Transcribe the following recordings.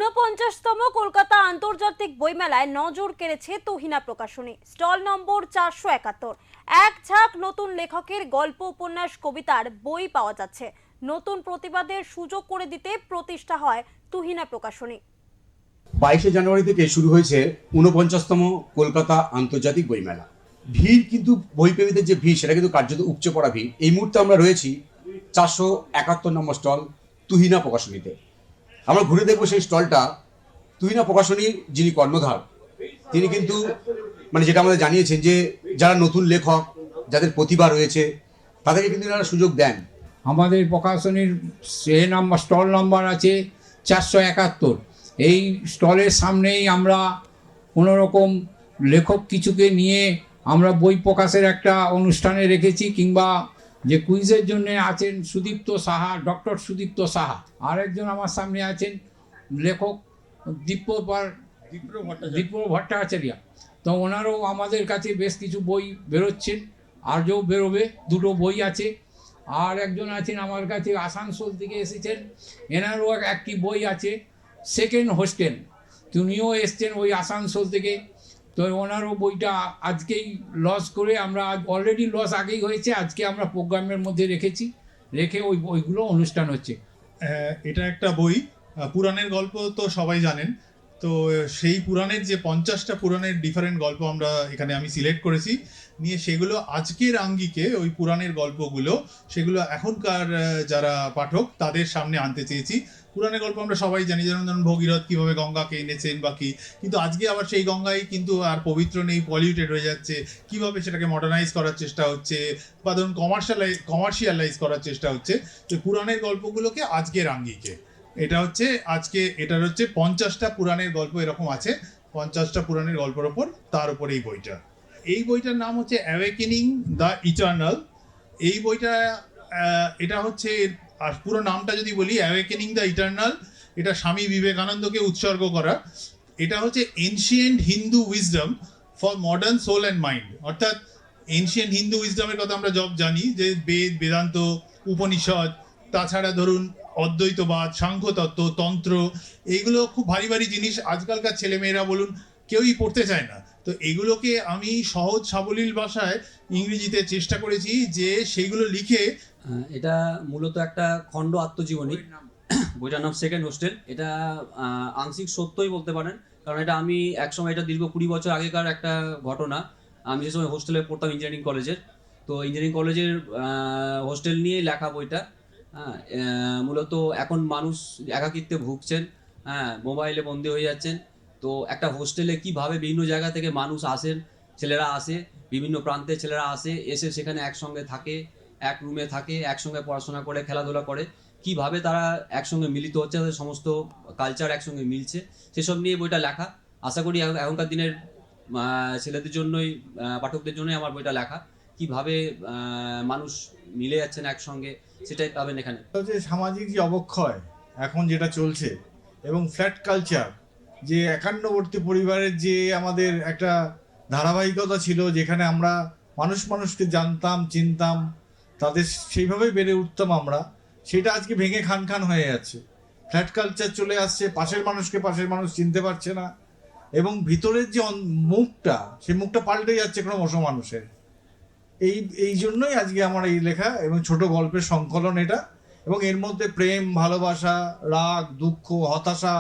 ঊনপঞ্চাশতম কলকাতা আন্তর্জাতিক বইমেলায় নজর কেড়েছে তুহিনা প্রকাশনী। স্টল নম্বর 471। এক ঝাঁক নতুন লেখকের গল্প, উপন্যাস, কবিতার বই পাওয়া যাচ্ছে। নতুন প্রতিবাদের সুযোগ করে দিতে প্রতিষ্ঠা হয় তুহিনা প্রকাশনী। 22শে জানুয়ারি থেকে শুরু হয়েছে 49তম কলকাতা আন্তর্জাতিক বইমেলা। ভিড় কিন্তু বইপ্রেমীদের যে ভিড়, সেটা কিন্তু কার্যত উপচে পড়া ভিড়। এই মুহূর্তে আমরা রয়েছি 471 নম্বর স্টল তুহিনা প্রকাশনীতে। আমরা ঘুরে দেখবো সেই স্টলটা। তুহিনা প্রকাশনীর যিনি কর্ণধার, তিনি কিন্তু যেটা আমাদের জানিয়েছেন যে যারা নতুন লেখক, যাদের প্রতিভা রয়েছে, তাদেরকে কিন্তু এনারা সুযোগ দেন। আমাদের প্রকাশনীর স্টল নাম্বার আছে 471। এই স্টলের সামনেই আমরা কোনোরকম লেখক কিছুকে নিয়ে আমরা বই প্রকাশের একটা অনুষ্ঠানে রেখেছি, কিংবা যে কুইজের জন্য আছেন সুদীপ্ত সাহা, ডক্টর সুদীপ্ত সাহা। আরেকজন আমার সামনে আছেন লেখক দীপ্র ভট্টাচার্য। তো ওনারও আমাদের কাছে বেশ কিছু বই বেরোচ্ছেন, আর যেও বেরোবে, দুটো বই আছে। আর একজন আছেন আমার কাছে আসানসোল থেকে এসেছেন, এনারও একটি বই আছে, সেকেন্ড হোস্টেল। তিনিও এসছেন ওই আসানসোল থেকে। তো ওনারও বইটা আজকেই লস করে, আমরা অলরেডি লস আগেই হয়েছে, আজকে আমরা প্রোগ্রামের মধ্যে রেখে ওই বইগুলো অনুষ্ঠান হচ্ছে। এটা একটা বই, পুরাণের গল্প তো সবাই জানেন। তো সেই পুরাণের যে 50টা পুরাণের ডিফারেন্ট গল্প আমি সিলেক্ট করেছি, নিয়ে সেগুলো আজকের আঙ্গিকে ওই পুরাণের গল্পগুলো সেগুলো এখনকার যারা পাঠক তাদের সামনে আনতে চেয়েছি। পুরাণের গল্প আমরা সবাই জানি, যেমন ভগীরথ কীভাবে গঙ্গাকে এনেছেন বা কী, কিন্তু আজকে আবার সেই গঙ্গাই কিন্তু আর পবিত্র নেই, পলিউটেড হয়ে যাচ্ছে। কিভাবে সেটাকে মডার্নাইজ করার চেষ্টা হচ্ছে, বা ধরুন কমার্শিয়ালাইজ করার চেষ্টা হচ্ছে। তো পুরাণের গল্পগুলোকে আজকের আঙ্গিকে এটার হচ্ছে 50টা পুরাণের গল্প এরকম আছে। 50টা পুরাণের গল্পের ওপর তার উপর এই বইটার নাম হচ্ছে অ্যাওয়েকেনিং দ্য ইটার্নাল। এই বইটা এটা হচ্ছে, আর পুরো নামটা যদি বলি, অ্যাওয়েকেনিং দ্য ইটার্নাল, এটা স্বামী বিবেকানন্দকে উৎসর্গ করা। এটা হচ্ছে ancient Hindu wisdom for modern soul and mind. অর্থাৎ এনশিয়েন্ট হিন্দু উইজডমের কথা আমরা সব জানি, যে বেদ, বেদান্ত, উপনিষদ, তাছাড়া ধরুন অদ্বৈতবাদ, সাংখ্যতত্ত্ব, তন্ত্র, এইগুলো খুব ভারী ভারী জিনিস। আজকালকার ছেলেমেয়েরা বলুন কেউই পড়তে চায় না। তো এগুলোকে আমি সহজ সাবলীল ভাষায় ইংরেজিতে চেষ্টা করেছি যে সেইগুলো লিখে। এটা মূলত একটা খণ্ড আত্মজীবনী। বইটার নাম সেকেন্ড হোস্টেল। এটা আংশিক সত্যই বলতে পারেন, কারণ এটা আমি একসময়, এটা দীর্ঘ 20 বছর আগেকার একটা ঘটনা। আমি যে সময় হোস্টেলে পড়তাম ইঞ্জিনিয়ারিং কলেজের, তো ইঞ্জিনিয়ারিং কলেজের হোস্টেল নিয়ে লেখা বইটা। মূলত এখন মানুষ একাকিত্বে ভুগছেন, মোবাইলে বন্দী হয়ে যাচ্ছেন। তো একটা হোস্টেলে কিভাবে বিভিন্ন জায়গা থেকে মানুষ আসেন, ছেলেরা আসে, বিভিন্ন প্রান্তের ছেলেরা এসে সেখানে একসঙ্গে থাকে, এক রুমে থাকে, একসঙ্গে পড়াশোনা করে, খেলাধুলা করে, কিভাবে তারা একসঙ্গে মিলিত হচ্ছে, তাদের সমস্ত কালচার একসঙ্গে মিলছে, সেসব নিয়ে বইটা লেখা। আশা করি এখনকার দিনের ছেলেদের জন্যই, পাঠকদের জন্যই আমার বইটা লেখা। কিভাবে মানুষ মিলে যাচ্ছেন একসঙ্গে, সেটাই পাবেন এখানে। সামাজিক যে অবক্ষয় এখন যেটা চলছে, এবং ফ্ল্যাট কালচার, যে একান্নবর্তী পরিবারের যে আমাদের একটা ধারাবাহিকতা ছিল, যেখানে আমরা মানুষকে জানতাম, চিনতাম, তাদের সেইভাবেই বেড়ে উঠতাম আমরা, সেটা আজকে ভেঙে খান হয়ে যাচ্ছে। ফ্ল্যাট কালচার চলে আসছে, পাশের মানুষ চিনতে পারছে না, এবং ভিতরের যে মুখটা, সেই মুখটা পাল্টে যাচ্ছে ক্রমশ মানুষের। এই জন্যই আজকে আমার এই লেখা, এবং ছোট গল্পের সংকলন এটা, এবং এর মধ্যে প্রেম, ভালোবাসা, রাগ, দুঃখ, হতাশা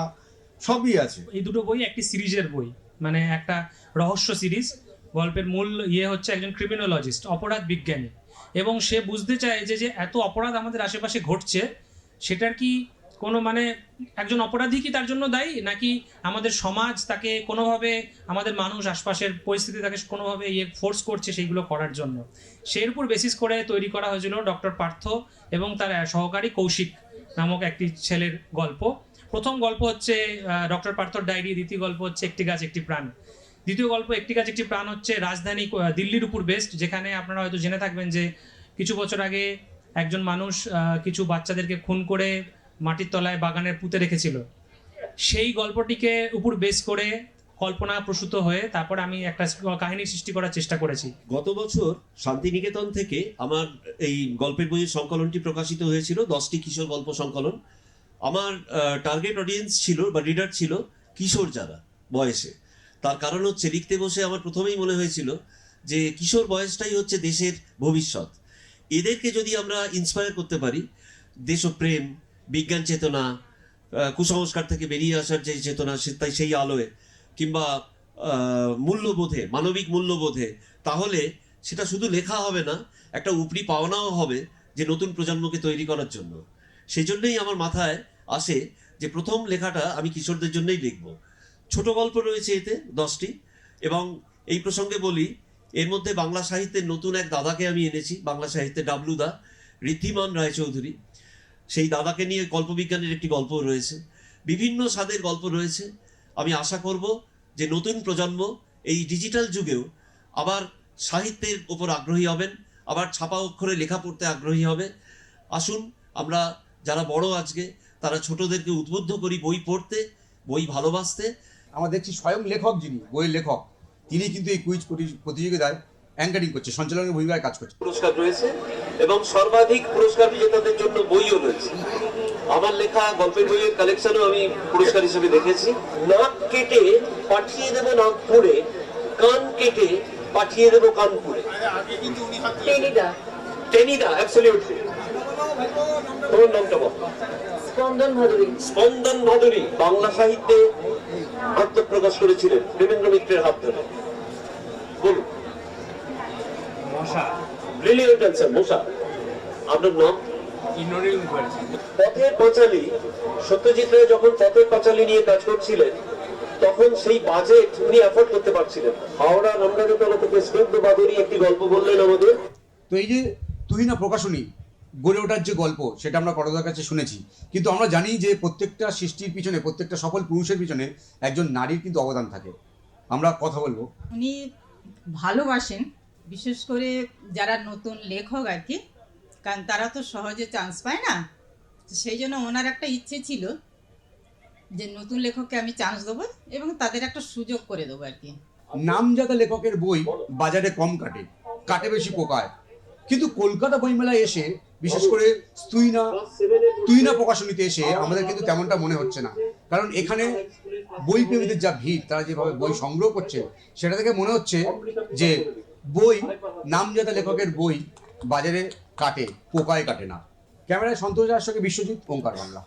সবই আছে। এই দুটো বই একটি সিরিজের বই, মানে একটা রহস্য সিরিজ। গল্পের মূল হচ্ছে একজন ক্রিমিনোলজিস্ট, অপরাধ বিজ্ঞানী, এবং সে বুঝতে চায় যে এত অপরাধ আমাদের আশেপাশে ঘটছে, সেটার কি কোনো একজন অপরাধী কি তার জন্য দায়ী, নাকি আমাদের সমাজ তাকে কোনোভাবে, আমাদের মানুষ, আশপাশের পরিস্থিতি তাকে কোনোভাবে ফোর্স করছে সেইগুলো করার জন্য। সেই উপর বেসিস করে তৈরি করা হয়েছিল ডক্টর পার্থ এবং তার সহকারী কৌশিক নামক একটি ছেলের গল্প। প্রথম গল্প হচ্ছে ডক্টর পার্থর ডায়েরি, দ্বিতীয় গল্প হচ্ছে একটি গাছ একটি প্রাণ। দ্বিতীয় গল্প একটি গাছ একটি প্রাণ হচ্ছে রাজধানী দিল্লির উপর বেস্ট, যেখানে আপনারা হয়তো জেনে থাকবেন যে কিছু বছর আগে একজন মানুষ কিছু বাচ্চাদেরকে খুন করে মাটির তলায় বাগানের পুঁতে রেখেছিল। সেই গল্পটিকে উপর বেস করে কল্পনা প্রসূত হয়ে তারপর আমি একটা কাহিনী সৃষ্টি করার চেষ্টা করেছি। গত বছর শান্তিনিকেতন থেকে আমার এই গল্পের বইয়ের সংকলনটি প্রকাশিত হয়েছিল, 10টি কিশোর গল্প সংকলন। আমার টার্গেট অডিয়েন্স ছিল বা রিডার ছিল কিশোর যারা বয়সে। তার কারণ হচ্ছে লিখতে বসে আমার প্রথমেই মনে হয়েছিল যে কিশোর বয়সটাই হচ্ছে দেশের ভবিষ্যৎ। এদেরকে যদি আমরা ইন্সপায়ার করতে পারি, দেশপ্রেম, বিজ্ঞান চেতনা, কুসংস্কার থেকে বেরিয়ে আসার যে চেতনা, তাই সেই আলোয় কিংবা মূল্যবোধে, মানবিক মূল্যবোধে, তাহলে সেটা শুধু লেখা হবে না, একটা উপরি পাওনাও হবে যে নতুন প্রজন্মকে তৈরি করার জন্য। সেই জন্যই আমার মাথায় আসে যে প্রথম লেখাটা আমি কিশোরদের জন্যই লিখব। ছোট গল্প রয়েছে এতে 10টি, এবং এই প্রসঙ্গে বলি, এর মধ্যে বাংলা সাহিত্যের নতুন এক দাদাকে আমি এনেছি, বাংলা সাহিত্যে ডাবলু দা, ঋদ্ধিমান রায়চৌধুরী। সেই দাদাকে নিয়ে কল্পবিজ্ঞানের একটি গল্প রয়েছে, বিভিন্ন স্বাদের গল্প রয়েছে। আমি আশা করব যে নতুন প্রজন্ম এই ডিজিটাল যুগেও আবার সাহিত্যের উপর আগ্রহী হবেন, আবার ছাপা অক্ষরে লেখা পড়তে আগ্রহী হবে। আসুন আমরা যারা বড় আজকে, তারা ছোটদেরকে উদ্বুদ্ধ করি বই পড়তে, বই ভালোবাসতে। আমরা দেখছি স্বয়ং লেখক, যিনি বইয়ের লেখক, তিনি কিন্তু এই কুইজ প্রতিযোগিতায় অ্যাঙ্কারিং করছে, সঞ্চালনের ভূমিকায় কাজ করছে। পুরস্কার রয়েছে এবং সর্বাধিক পুরস্কার বিজেতাদের জন্য বইও রয়েছে। আমার লেখা গল্পের বইয়ের কালেকশনও আমি পুরস্কার হিসেবে দেখেছি। নাক কেটে পাঠিয়ে দেবো নাগপুরে, কান কেটে পাঠিয়ে দেবো কানপুরে। টেনিদা, অ্যাবসলিউটলি। তোমার নামটা বল। স্পন্দন ভাদুরী বাংলা সাহিত্যে আত্মপ্রকাশ করেছিলেন দেবেন্দ্র মিত্রের হাত ধরে। বলুন। ব্রিলিয়েন্ট অ্যান্সার, মশা। আপনার নাম? পথের পাঁচালী, সত্যজিৎ রায় যখন পথের পাঁচালী নিয়ে কাজ করছিলেন, তখন সেই বাজেট উনি অ্যাফোর্ড করতে পারছিলেন। হাওড়া রামরাজতলা থেকে স্নিগ্ধ বাদুরী একটি গল্প বললেন আমাদের। তো এই যে তুহিনা প্রকাশনী গড়ে ওঠার যে গল্প, সেটা আমরা করদার কাছে শুনেছি, কিন্তু আমরা জানি যে প্রত্যেকটা সৃষ্টির পিছনে, প্রত্যেকটা সফল পুরুষের পিছনে একজন নারীর কিন্তু অবদান থাকে। আমরা কথা বলবো। উনি ভালোবাসেন, বিশেষ করে যারা নতুন লেখক আর কি, কারণ তারা তো সহজে চান্স পায় না। তো সেই জন্য ওনার একটা ইচ্ছে ছিল যে নতুন লেখককে আমি চান্স দেবো এবং তাদের একটা সুযোগ করে দেবো আর কি। নামজাদা লেখকের বই বাজারে কম কাটে, কাটে বেশি পোকায়, কিন্তু কলকাতা বইমেলায় এসে, বিশেষ করে তুহিনা প্রকাশনীতে এসে আমাদের কিন্তু তেমনটা মনে হচ্ছে না। কারণ এখানে বই প্রেমীদের যা ভিড়, তারা যেভাবে বই সংগ্রহ করছে, সেটা থেকে মনে হচ্ছে যে বই, নামজাদা লেখকের বই বাজারে কাটে, পোকায় কাটে না। ক্যামেরায় সন্তোষ দাসের সঙ্গে বিশ্বজিৎ, ওঙ্কার বাংলা।